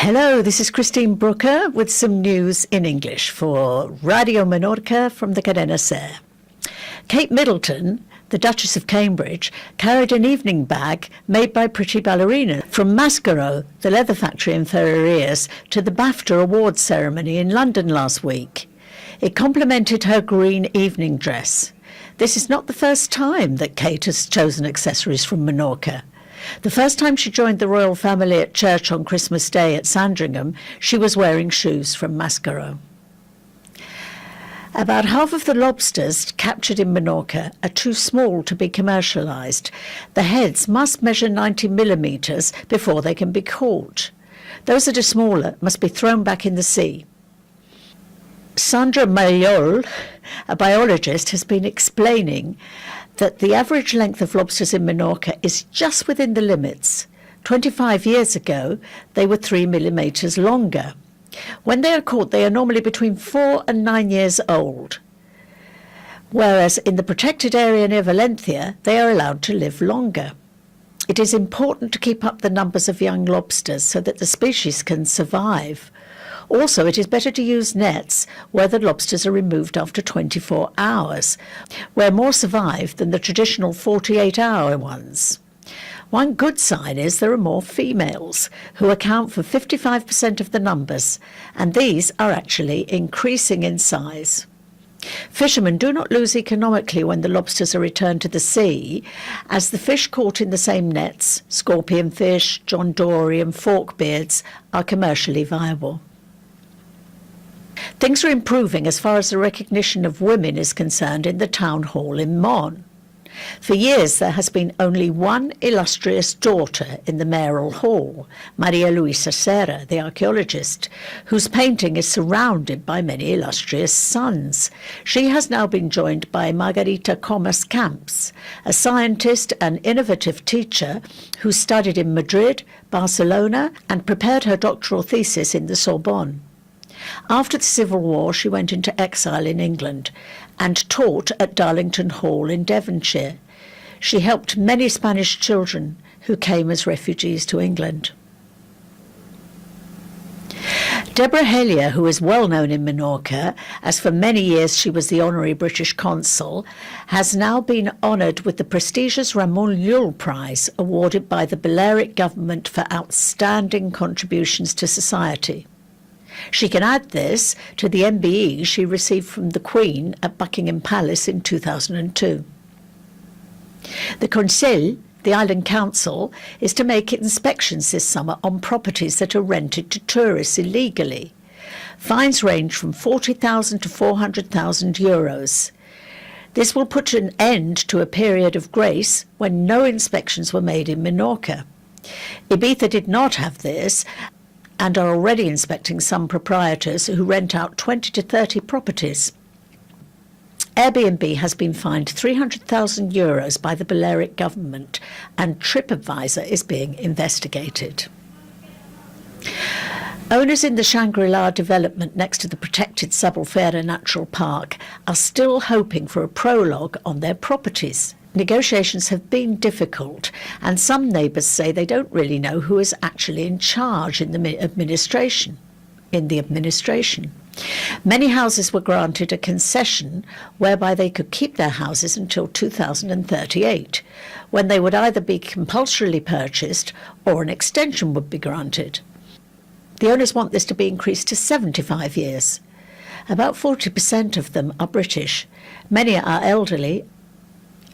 Hello, this is Christine Brooker with some news in English for Radio Menorca from the Cadena Ser. Kate Middleton, the Duchess of Cambridge, carried an evening bag made by Pretty Ballerina from Mascaro, the leather factory in Ferrerias, to the BAFTA awards ceremony in London last week. It complemented her green evening dress. This is not the first time that Kate has chosen accessories from Menorca. The first time she joined the royal family at church on Christmas Day at Sandringham, she was wearing shoes from Mascaro. About half of the lobsters captured in Menorca are too small to be commercialised. The heads must measure 90 millimetres before they can be caught. Those that are smaller must be thrown back in the sea. Sandra Mayol, a biologist, has been explaining that the average length of lobsters in Menorca is just within the limits. 25 years ago, they were 3 millimetres longer. When they are caught, they are normally between 4 and 9 years old, whereas in the protected area near Valencia, they are allowed to live longer. It is important to keep up the numbers of young lobsters so that the species can survive. Also, it is better to use nets where the lobsters are removed after 24 hours, where more survive than the traditional 48-hour ones. One good sign is there are more females, who account for 55% of the numbers, and these are actually increasing in size. Fishermen do not lose economically when the lobsters are returned to the sea, as the fish caught in the same nets, scorpion fish, John Dory and forkbeards, are commercially viable. Things are improving as far as the recognition of women is concerned in the town hall in Mon. For years there has been only one illustrious daughter in the mayoral hall, Maria Luisa Serra, the archaeologist, whose painting is surrounded by many illustrious sons. She has now been joined by Margarita Comas Camps, a scientist and innovative teacher who studied in Madrid, Barcelona, and prepared her doctoral thesis in the Sorbonne. After the Civil War, she went into exile in England and taught at Darlington Hall in Devonshire. She helped many Spanish children who came as refugees to England. Deborah Hellier, who is well known in Menorca, as for many years she was the honorary British consul, has now been honoured with the prestigious Ramon Llull Prize awarded by the Balearic government for outstanding contributions to society. She can add this to the MBE she received from the Queen at Buckingham Palace in 2002. The Consell, the Island Council, is to make inspections this summer on properties that are rented to tourists illegally. Fines range from 40,000 to 400,000 euros. This will put an end to a period of grace when no inspections were made in Menorca. Ibiza did not have this, and are already inspecting some proprietors who rent out 20 to 30 properties. Airbnb has been fined 300,000 euros by the Balearic government, and TripAdvisor is being investigated. Owners in the Shangri-La development next to the protected Subalfera Natural Park are still hoping for a prologue on their properties. Negotiations have been difficult, and some neighbours say they don't really know who is actually in charge in the administration. Many houses were granted a concession whereby they could keep their houses until 2038, when they would either be compulsorily purchased or an extension would be granted. The owners want this to be increased to 75 years. About 40% of them are British. Many are elderly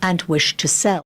and wish to sell.